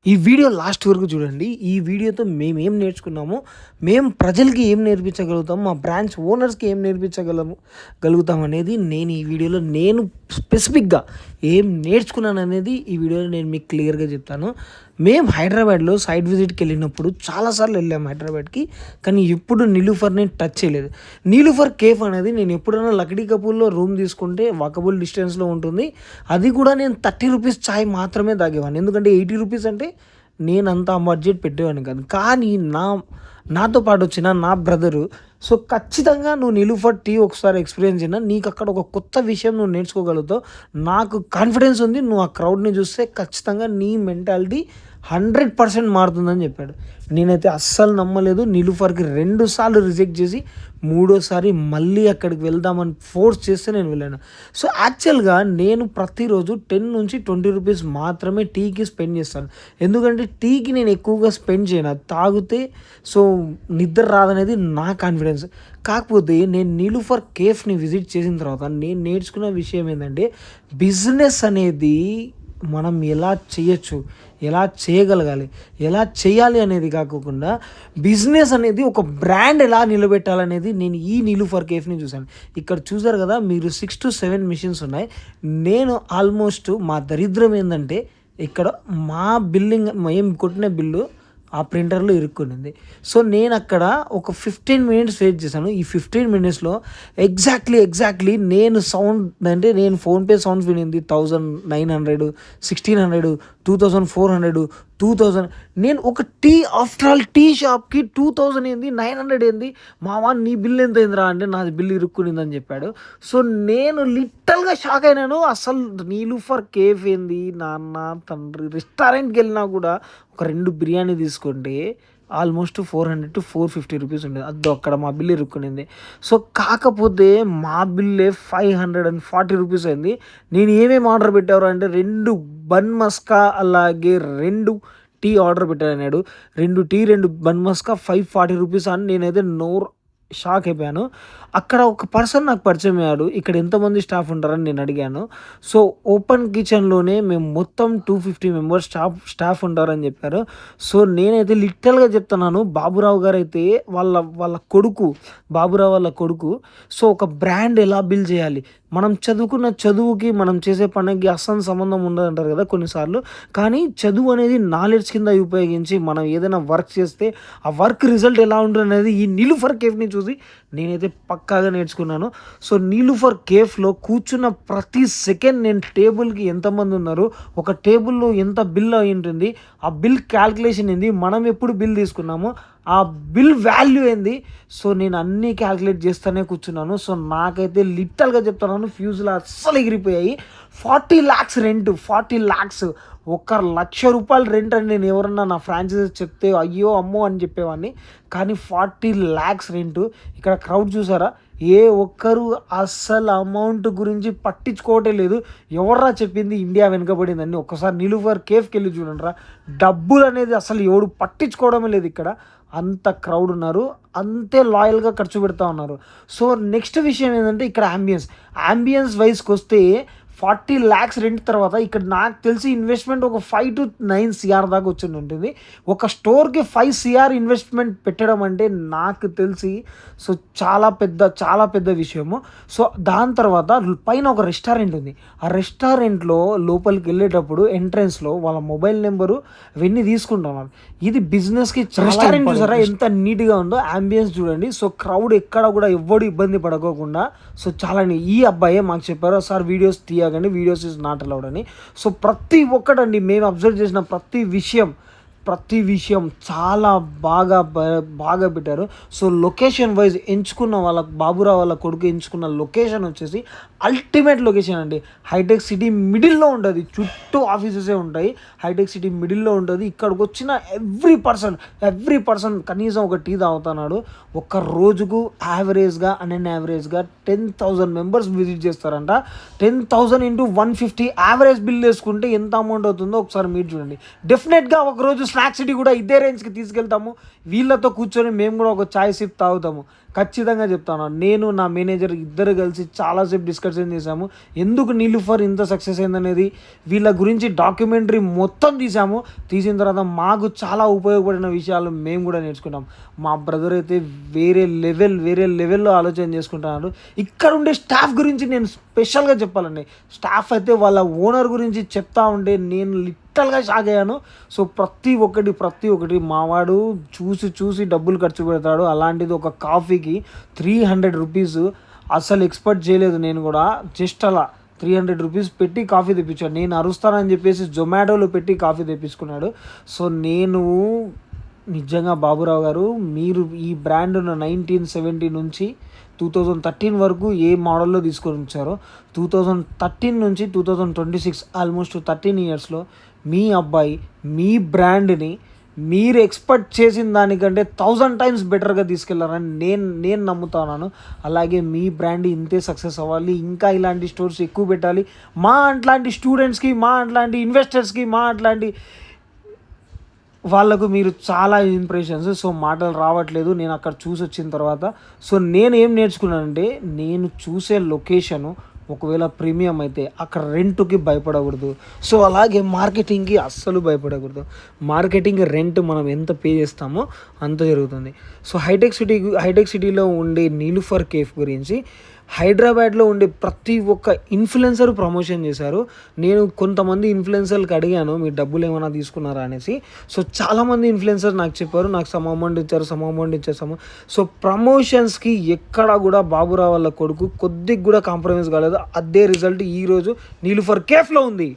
ఈ video last వరకు చూడండి. ఈ వీడియోతో మేమేం నేర్చుకున్నామో, మేము ప్రజలకి ఏం నేర్పించగలుగుతాము, మా బ్రాంచ్ ఓనర్స్‌కి ఏం గలుగుతామనేది నేను ఈ వీడియోలో స్పెసిఫిక్‌గా ఏం నేర్చుకున్నాననేది ఈ వీడియోలో నేను మీకు క్లియర్‌గా చెప్తాను. మేము హైదరాబాద్‌లో సైట్ విజిట్‌కెళ్ళినప్పుడు చాలా సార్లు వెళ్ళాము హైదరాబాద్‌కి. కానీ ఎప్పుడు నిలూఫర్‌ని టచ్ చేయలేదు. నిలూఫర్ కేఫ్ అనేది నేను ఎప్పుడైనా లక్డీ కపూర్‌లో రూమ్ తీసుకుంటే వాకబుల్ డిస్టెన్స్‌లో ఉంటుంది. అది కూడా నేను ₹30 చాయ్ మాత్రమే తాగేవాడిని. ఎందుకంటే ₹80 అంటే నేనంత బడ్జెట్ పెట్టేవాడిని కాదు. కానీ నాతో పాటు వచ్చిన నా బ్రదరు ఖచ్చితంగా నువ్వు నిలూఫర్ టీ ఒకసారి ఎక్స్‌పీరియన్స్ చెయ్యి. నీకక్కడ ఒక కొత్త విషయం నువ్వు నేర్చుకోగలుగుతావు. నాకు కాన్ఫిడెన్స్ ఉంది. నువ్వు ఆ క్రౌడ్‌ని చూస్తే ఖచ్చితంగా నీ మెంటాలిటీ 100% మారుతుందని చెప్పాడు. నేనైతే అస్సలు నమ్మలేదు. నిలూఫర్‌కి 2 సార్లు రిజెక్ట్ చేసి, మూడోసారి మళ్ళీ అక్కడికి వెళ్దామని ఫోర్స్ చేస్తే నేను వెళ్ళాను. యాక్చువల్‌గా నేను ప్రతిరోజు ₹10-20 మాత్రమే టీకి స్పెండ్ చేస్తాను. ఎందుకంటే టీకి నేను ఎక్కువగా స్పెండ్ చేయను. అది తాగితే నిద్ర రాదనేది నా కాన్ఫిడెన్స్. కాకపోతే నేను నిలూఫర్ కేఫ్‌ని విజిట్ చేసిన తర్వాత నేను నేర్చుకున్న విషయం ఏందంటే, బిజినెస్ అనేది మనం ఎలా చేయొచ్చు, ఎలా చేయగలగాలి, ఎలా చేయాలి అనేది కాకోకుండా బిజినెస్ అనేది ఒక బ్రాండ్ ఎలా నిలబెట్టాలనేది నేను ఈ నిలూఫర్ కేఫ్‌ని చూశాను. ఇక్కడ చూసారు కదా మీరు 6-7 మిషన్స్ ఉన్నాయి. నేను ఆల్మోస్ట్ మా దరిద్రం ఏందంటే ఇక్కడ మా మేము కొట్టిన బిల్లు ఆ ప్రింటర్‌లో ఇరుక్కునింది. నేనక్కడ ఒక 15 మినిట్స్ వెయిట్ చేశాను. ఈ 15 మినిట్స్‌లో ఎగ్జాక్ట్‌లీ నేను ఫోన్‌పే సౌండ్స్ వినింది 1900, 1600, 2400, 2000. నేను ఒక ఆఫ్టర్ ఆల్ టీ షాప్‌కి 2000 ఏంది, 900 ఏంది, మామ నీ బిల్ ఎంత అయిందిరా అంటే నాది బిల్ ఇరుక్కునిందని చెప్పాడు. నేను లిటరల్‌గా షాక్ అయినాను. అసలు నిలూఫర్ కేఫ్ ఏంది నాన్న తండ్రి, రెస్టారెంట్‌కెళ్ళినా కూడా ఒక 2 బిర్యానీ తీసుకుంటే ఆల్మోస్ట్ ₹400-450 ఉండేది. అద్దో అక్కడ మా బిల్ ఇరుక్కునింది. కాకపోతే మా బిల్లే ₹540 అయింది. నేను ఏమేమి ఆర్డర్ పెట్టావురా అంటే 2 బన్ మస్కా అలాగే 2 టీ ఆర్డర్ పెట్టానన్నాడు. 2 టీ, 2 బన్ మస్కా ₹540 అని నేనైతే షాక్ అయిపోయాను. అక్కడ ఒక పర్సన్ నాకు పరిచయం అయ్యాడు. ఇక్కడ ఎంతమంది స్టాఫ్ ఉంటారని నేను అడిగాను. ఓపెన్ కిచెన్‌లోనే మేము మొత్తం 250 మెంబర్స్ స్టాఫ్ ఉంటారని చెప్పారు. నేనైతే లిటరల్‌గా చెప్తున్నాను. బాబురావు గారైతే వాళ్ళ కొడుకు, బాబురావు వాళ్ళ కొడుకు ఒక బ్రాండ్ ఎలా బిల్డ్ చేయాలి, మనం చదువుకున్న చదువుకి మనం చేసే పనికి అస్సలు సంబంధం ఉండదంటారు కదా కొన్నిసార్లు. కానీ చదువు అనేది నాలెడ్జ్ కింద ఉపయోగించి మనం ఏదైనా వర్క్ చేస్తే ఆ వర్క్ రిజల్ట్ ఎలా ఉంటుందనేది ఈ నిలూఫర్ కేఫ్‌ని చూసి నేనైతే పక్కాగా నేర్చుకున్నాను. నిలూఫర్ కేఫ్‌లో కూర్చున్న ప్రతి సెకండ్ నేను టేబుల్‌కి ఎంతమంది ఉన్నారు, ఒక టేబుల్‌లో ఎంత బిల్ అయి ఉంటుంది, ఆ బిల్ క్యాల్కులేషన్ ఏంది, మనం ఎప్పుడు బిల్ తీసుకున్నామో ఆ బిల్ వాల్యూ ఏంది, నేను అన్నీ క్యాల్కులేట్ చేస్తూనే కూర్చున్నాను. నాకైతే లిటరల్‌గా చెప్తున్నాను ఫ్యూజులు అస్సలు ఎగిరిపోయాయి. 40 lakhs రెంట్, 40 lakhs ₹1,00,000 రెంట్ అని నేను ఎవరన్నా నా ఫ్రాంచైజీ చెప్తే అయ్యో అమ్మో అని చెప్పేవాడిని. కానీ 40 lakhs రెంటు. ఇక్కడ క్రౌడ్ చూసారా, ఏ ఒక్కరు అస్సలు అమౌంట్ గురించి పట్టించుకోవటే లేదు. ఎవర్రా చెప్పింది ఇండియా వెనుకబడిందని? ఒక్కసారి నిలూఫర్ కేఫ్‌కి వెళ్ళి చూడండిరా. డబ్బులు అనేది అసలు ఎవడు పట్టించుకోవడమే లేదు ఇక్కడ. అంత క్రౌడ్ ఉన్నారు, అంతే లాయల్‌గా ఖర్చు పెడతా ఉన్నారు. నెక్స్ట్ విషయం ఏంటంటే ఇక్కడ యాంబియన్స్ వైస్‌కి వస్తే 40 lakhs రెంట్ తర్వాత ఇక్కడ నాకు తెలిసి ఇన్వెస్ట్మెంట్ ఒక 5-9 CR దాకా వచ్చి ఉంటుంది. ఒక స్టోర్‌కి 5 CR ఇన్వెస్ట్మెంట్ పెట్టడం అంటే నాకు తెలిసి చాలా పెద్ద విషయము. దాని తర్వాత పైన ఒక రెస్టారెంట్ ఉంది. ఆ రెస్టారెంట్‌లో లోపలికి వెళ్ళేటప్పుడు ఎంట్రన్స్‌లో వాళ్ళ మొబైల్ నెంబరు అవన్నీ తీసుకుంటున్నారు. ఇది బిజినెస్‌కి రెస్టారెంట్ చూసారా ఎంత నీట్‌గా ఉందో, యాంబియన్స్ చూడండి. క్రౌడ్ ఎక్కడ కూడా ఎవ్వడు ఇబ్బంది పడకోకుండా చాలా ఈ అబ్బాయే మాకు చెప్పారు, సార్ వీడియోస్ తీయకండి, వీడియోస్ ఇస్ నాట్ అలౌడ్ అని. ప్రతి ఒక్కటండి మేము అబ్జర్వ్ చేసిన ప్రతి విషయం చాలా బాగా పెట్టారు. లొకేషన్ వైజ్ ఎంచుకున్న బాబురావు వాళ్ళ కొడుకు ఎంచుకున్న లొకేషన్ వచ్చేసి అల్టిమేట్ లొకేషన్ అండి. హైటెక్ సిటీ మిడిల్లో ఉంటుంది, చుట్టూ ఆఫీసెసే ఉంటాయి. హైటెక్ సిటీ మిడిల్లో ఉంటుంది. ఇక్కడికి వచ్చిన ఎవ్రీ పర్సన్ కనీసం ఒక టీ తాగుతున్నాడు. ఒక్క రోజుకు యావరేజ్గా 10,000 మెంబర్స్ విజిట్ చేస్తారంట. 10,000 × 150 యావరేజ్ బిల్ వేసుకుంటే ఎంత అమౌంట్ అవుతుందో ఒకసారి మీరు చూడండి. డెఫినెట్గా ఒక రోజు స్నాక్ సిటీ కూడా ఇదే రేంజ్కి తీసుకెళ్తాము. వీళ్ళతో కూర్చొని మేము కూడా ఒక చాయ్ సిప్ తాగుతాము. ఖచ్చితంగా చెప్తాను. నేను నా మేనేజర్ ఇద్దరు కలిసి చాలాసేపు డిస్కషన్ చేశాము. ఎందుకు నీలూఫర్ ఇంత సక్సెస్ అయిందనేది వీళ్ళ గురించి డాక్యుమెంటరీ మొత్తం తీసాము. తీసిన తర్వాత మాకు చాలా ఉపయోగపడిన విషయాలు మేము కూడా నేర్చుకున్నాం. మా బ్రదర్ అయితే వేరే లెవెల్లో ఆలోచన చేసుకుంటున్నారు. ఇక్కడ ఉండే స్టాఫ్ గురించి నేను స్పెషల్గా చెప్పాలండి. స్టాఫ్ అయితే వాళ్ళ ఓనర్ గురించి చెప్తా ఉంటే నేను లిటరల్గా షాక్ అయ్యాను. సో ప్రతి ఒక్కటి మావాడు చూసి డబ్బులు ఖర్చు పెడతాడు. అలాంటిది ఒక కాఫీకి 300 రూపీస్ అసలు ఎక్స్పెక్ట్ చేయలేదు నేను కూడా. జస్ట్ అలా 300 రూపీస్ పెట్టి కాఫీ తెప్పించాడు. నేను అరుస్తానని చెప్పేసి జొమాటోలో పెట్టి కాఫీ తెప్పించుకున్నాడు. సో నేను నిజంగా బాబురావు గారు, మీరు ఈ బ్రాండ్ను 1970 నుంచి 2013 వరకు ఏ మోడల్లో తీసుకొని వచ్చారో 2013 నుంచి 2026 ఆల్మోస్ట్ 13 ఇయర్స్లో మీ అబ్బాయి మీ బ్రాండ్ని మీరు ఎక్స్పెక్ట్ చేసిన దానికంటే 1000 టైమ్స్ బెటర్గా తీసుకెళ్లారని నేను నమ్ముతున్నాను. అలాగే మీ బ్రాండ్ ఇంతే సక్సెస్ అవ్వాలి, ఇంకా ఇలాంటి స్టోర్స్ ఎక్కువ పెట్టాలి. మా అట్లాంటి స్టూడెంట్స్కి, మా అట్లాంటి ఇన్వెస్టర్స్కి, మా అట్లాంటి వాళ్ళకు మీరు చాలా ఇంప్రెషన్స్. సో మాటలు రావట్లేదు నేను అక్కడ చూసి వచ్చిన తర్వాత. సో నేను ఏం నేర్చుకున్నానంటే, నేను చూసే లొకేషను ఒకవేళ ప్రీమియం అయితే అక్కడ రెంట్కి భయపడకూడదు. సో అలాగే మార్కెటింగ్కి అస్సలు భయపడకూడదు. మార్కెటింగ్ రెంట్ మనం ఎంత పే చేస్తామో అంత జరుగుతుంది. సో హైటెక్ సిటీలో ఉండే నీలూఫర్ కేఫ్ గురించి హైదరాబాద్లో ఉండే ప్రతి ఒక్క ఇన్ఫ్లుయెన్సర్ ప్రమోషన్ చేశారు. నేను కొంతమంది ఇన్ఫ్లుయెన్సర్కి అడిగాను, మీరు డబ్బులు ఏమైనా తీసుకున్నారా అనేసి. సో చాలామంది ఇన్ఫ్లుయెన్సర్ నాకు చెప్పారు, నాకు సమ్ అమౌంట్ ఇచ్చారు. సో ప్రమోషన్స్కి ఎక్కడ కూడా బాబురావు వాళ్ళ కొడుకు కొద్దిగా కూడా కాంప్రమైజ్ కాలేదు. అదే రిజల్ట్ ఈరోజు నీలూఫర్ కేఫ్లో ఉంది.